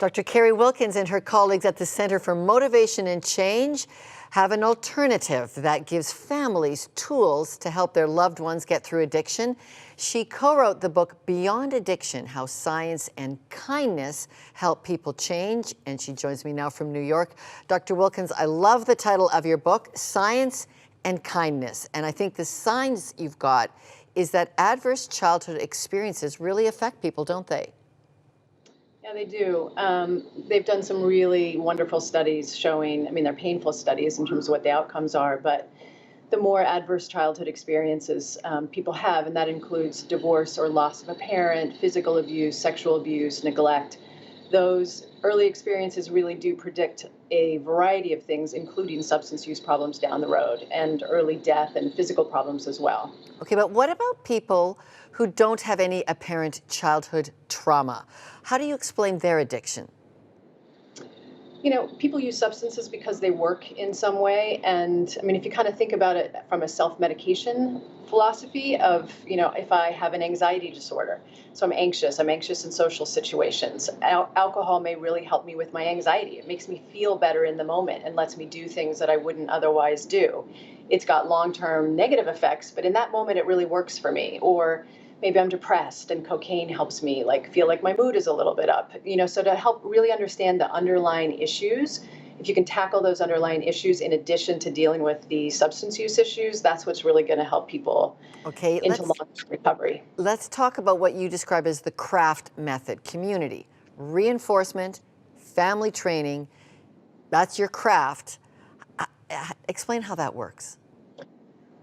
Dr. Carrie Wilkens and her colleagues at the Center for Motivation and Change have an alternative that gives families tools to help their loved ones get through addiction. She co-wrote the book Beyond Addiction: How Science and Kindness Help People Change, and she joins me now from New York. Dr. Wilkens, I love the title of your book, Science and Kindness, and I think the signs you've got is that adverse childhood experiences really affect people, don't they? Yeah, they do. They've done some really wonderful studies showing, I mean, they're painful studies in terms of what the outcomes are, but the more adverse childhood experiences people have, and that includes divorce or loss of a parent, physical abuse, sexual abuse, neglect, those early experiences really do predict a variety of things, including substance use problems down the road and early death and physical problems as well. Okay, but what about people who don't have any apparent childhood trauma? How do you explain their addiction? You know, people use substances because they work in some way. And I mean, if you kind of think about it from a self-medication philosophy of, you know, if I have an anxiety disorder, so I'm anxious in social situations. Alcohol may really help me with my anxiety. It makes me feel better in the moment and lets me do things that I wouldn't otherwise do. It's got long-term negative effects, but in that moment, it really works for me. Or maybe I'm depressed and cocaine helps me feel like my mood is a little bit up, you know, so to help really understand the underlying issues, if you can tackle those underlying issues in addition to dealing with the substance use issues, that's what's really going to help people into long-term recovery. Let's talk about what you describe as the CRAFT method: community, reinforcement, family training. That's your craft. Explain how that works.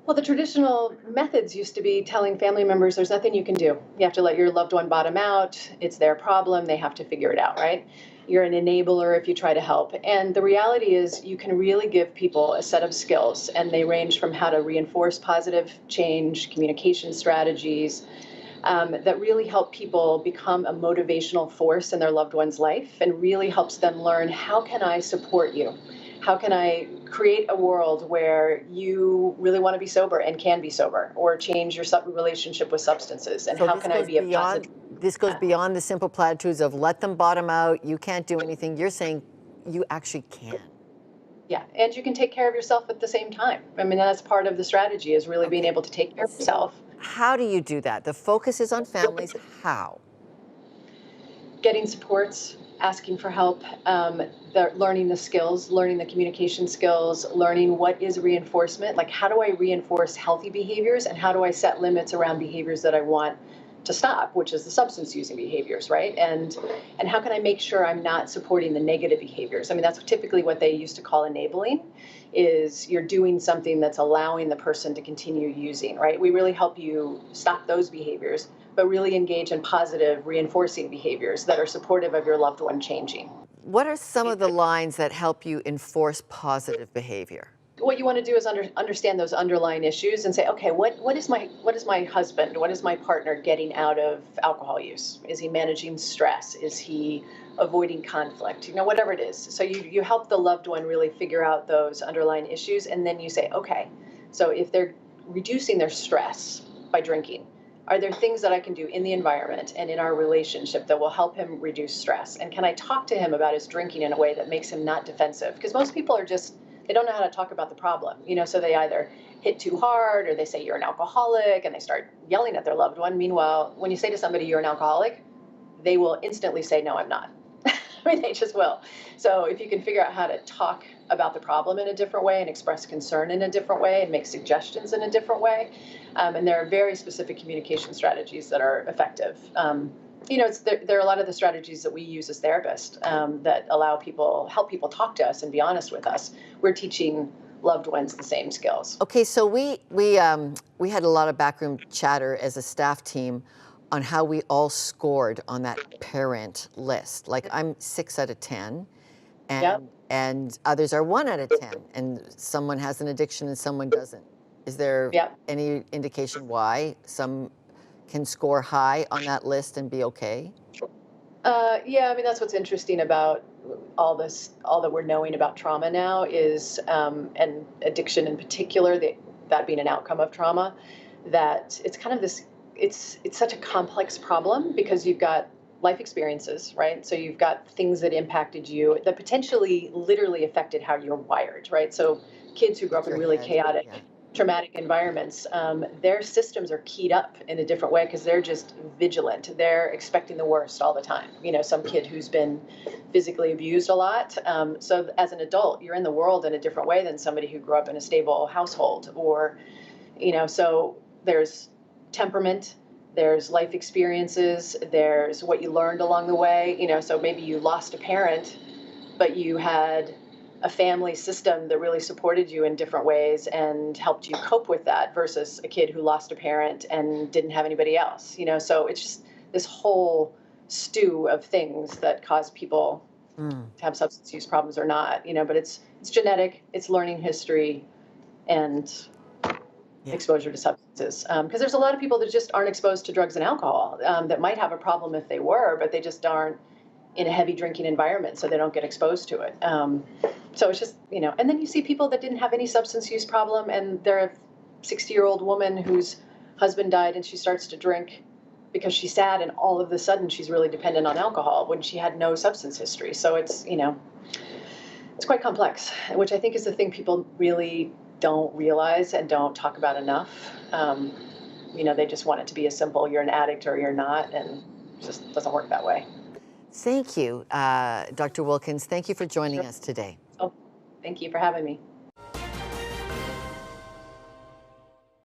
Well, the traditional methods used to be telling family members there's nothing you can do. You have to let your loved one bottom out. It's their problem. They have to figure it out, right? You're an enabler if you try to help. And the reality is you can really give people a set of skills, and they range from how to reinforce positive change, communication strategies, that really help people become a motivational force in their loved one's life and really helps them learn, how can I support you? How can I create a world where you really want to be sober and can be sober, or change your relationship with substances? And So how can I be a positive? This goes beyond the simple platitudes of let them bottom out, you can't do anything. You're saying you actually can. Yeah, and you can take care of yourself at the same time. I mean, that's part of the strategy, is really being able to take care of yourself. How do you do that? The focus is on families. How? Getting supports, asking for help, learning the skills, learning the communication skills, learning what is reinforcement, like how do I reinforce healthy behaviors and how do I set limits around behaviors that I want to stop, which is the substance using behaviors, right? And how can I make sure I'm not supporting the negative behaviors? I mean, that's typically what they used to call enabling, is you're doing something that's allowing the person to continue using, right? We really help you stop those behaviors, but really engage in positive reinforcing behaviors that are supportive of your loved one changing. What are some of the lines that help you enforce positive behavior? What you want to do is understand those underlying issues and say, okay, what is my husband, what is my partner getting out of alcohol use? Is he managing stress? Is he avoiding conflict? You know, whatever it is. So you help the loved one really figure out those underlying issues, and then you say, okay, so if they're reducing their stress by drinking, are there things that I can do in the environment and in our relationship that will help him reduce stress? And can I talk to him about his drinking in a way that makes him not defensive? Because most people are they don't know how to talk about the problem, you know, so they either hit too hard or they say you're an alcoholic and they start yelling at their loved one. Meanwhile, when you say to somebody you're an alcoholic, they will instantly say, no, I'm not. I mean, they just will. So if you can figure out how to talk about the problem in a different way and express concern in a different way and make suggestions in a different way, and there are very specific communication strategies that are effective. You know, there are a lot of the strategies that we use as therapists that help people talk to us and be honest with us. We're teaching loved ones the same skills. Okay, so we had a lot of backroom chatter as a staff team on how we all scored on that parent list. Like, I'm 6 out of 10, and Yep. and others are 1 out of 10, and someone has an addiction and someone doesn't. Is there any indication why some can score high on that list and be okay? Yeah, I mean, that's what's interesting about all that we're knowing about trauma now is, and addiction in particular, that being an outcome of trauma, that it's kind of this, it's such a complex problem because you've got life experiences, right? So you've got things that impacted you that potentially literally affected how you're wired, right? So kids who grew It's up in your really head. chaotic, Yeah. traumatic environments, their systems are keyed up in a different way because they're just vigilant. They're expecting the worst all the time. You know, some kid who's been physically abused a lot. So as an adult, you're in the world in a different way than somebody who grew up in a stable household, or, you know, so there's temperament, there's life experiences, there's what you learned along the way, you know, so maybe you lost a parent, but you had a family system that really supported you in different ways and helped you cope with that versus a kid who lost a parent and didn't have anybody else, you know, so it's just this whole stew of things that cause people Mm. to have substance use problems or not, you know, but it's genetic, it's learning history, and Yeah. exposure to substances. Because there's a lot of people that just aren't exposed to drugs and alcohol, that might have a problem if they were, but they just aren't in a heavy drinking environment, so they don't get exposed to it. So it's just, you know, and then you see people that didn't have any substance use problem, and they're a 60-year-old woman whose husband died, and she starts to drink because she's sad, and all of a sudden she's really dependent on alcohol when she had no substance history. So it's, you know, it's quite complex, which I think is the thing people really don't realize and don't talk about enough. You know, they just want it to be as simple, you're an addict or you're not, and it just doesn't work that way. Thank you, Dr. Wilkens. Thank you for joining Sure. us today. Oh, thank you for having me.